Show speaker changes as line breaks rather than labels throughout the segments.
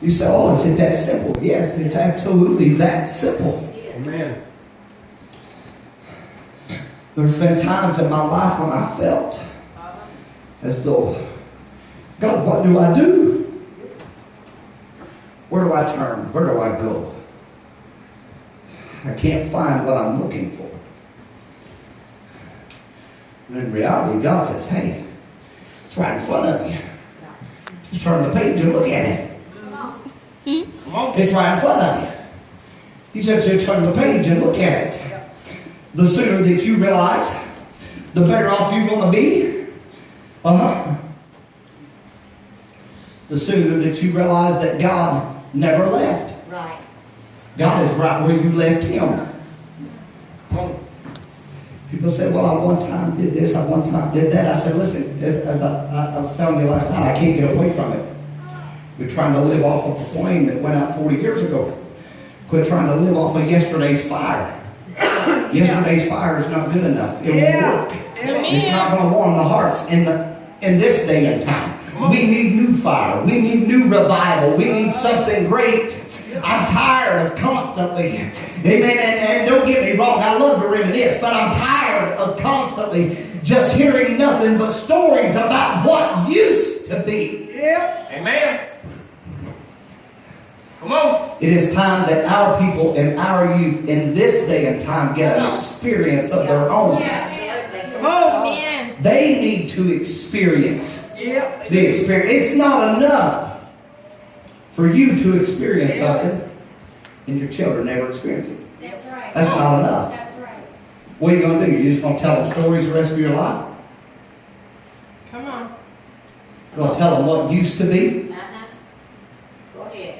You say, oh, is it that simple? Yes, it's absolutely that simple.
Amen.
There's been times in my life when I felt as though, God, what do I do? Where do I turn? Where do I go? I can't find what I'm looking for. And in reality, God says, hey, it's right in front of you. Just turn the page and look at it.
Come on.
It's right in front of you. He says, just turn the page and look at it. The sooner that you realize, the better off you're going to be. The sooner that you realize that God never left.
Right.
God is right where you left Him. People say, well, I one time did this, I one time did that. I said, listen, as I was telling you last night, I can't get away from it. We're trying to live off of a flame that went out 40 years ago. Quit trying to live off of yesterday's fire. Yesterday's fire is not good enough. It won't work. It's not going to warm the hearts in this day and time. We need new fire. We need new revival. We need something great. I'm tired of constantly, amen, and don't get me wrong, I love to reminisce, but I'm tired of constantly just hearing nothing but stories about what used to be.
Yeah. Amen. Come on.
It is time that our people and our youth in this day and time get an experience of their own.
Absolutely.
Come on.
Amen.
They need to experience
Yeah.
the experience. It's not enough for you to experience something and your children never experience it.
That's right.
That's not enough.
That's right.
What are you going to do? You're just going to tell them stories the rest of your life?
Come on.
You're going to tell them what used to be?
Go ahead.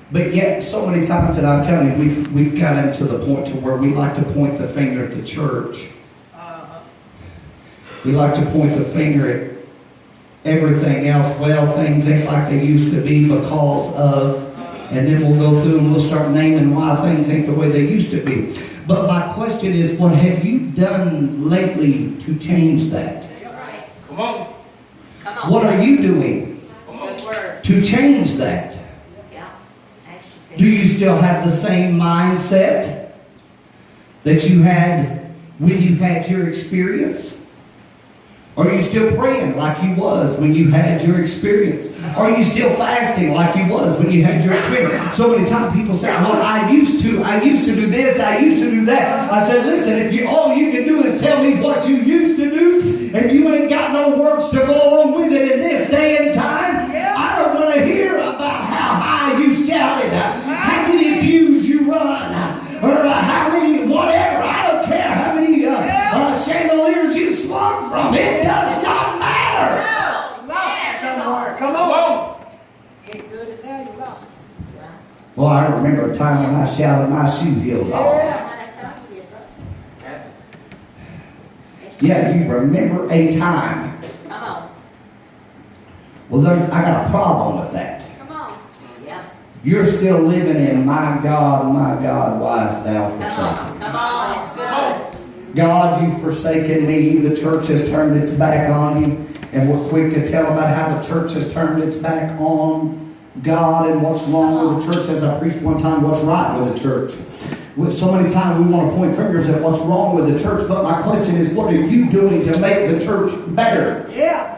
But yet, so many times, and I'm telling you, we've gotten to the point to where we like to point the finger at the church. We like to point the finger at everything else. Well, things ain't like they used to be because of, and then we'll go through and we'll start naming why things ain't the way they used to be. But my question is, what have you done lately to change that?
Right.
Come on.
Come on.
What are you doing
Good word.
to change that?
Yeah. As you said.
Do you still have the same mindset that you had when you had your experience? Are you still praying like you was when you had your experience? Are you still fasting like you was when you had your experience? So many times people say, well, I used to do this, I used to do that. I said, listen, if all you can do is tell me what you used to do, and you ain't got no works to go along with it in this day and time, I don't want to hear about how high you shouted, how many pews you run, or how many, whatever. I don't care how many chandeliers you swung from. It does not matter.
No. Yes.
Somewhere. Come on.
Ain't good at that, you lost it.
Well, I remember a time when I shouted my shoe heels off. Yeah, you remember a time.
Come on.
Well, I got a problem with that.
Come on. Yeah.
You're still living in my God, why hast thou
Come
forsaken?
on. Come on. It's good.
God, you've forsaken me. The church has turned its back on you. And we're quick to tell about how the church has turned its back on God and what's wrong with the church. As I preached one time, what's right with the church. So many times we want to point fingers at what's wrong with the church. But my question is, what are you doing to make the church better?
Yeah.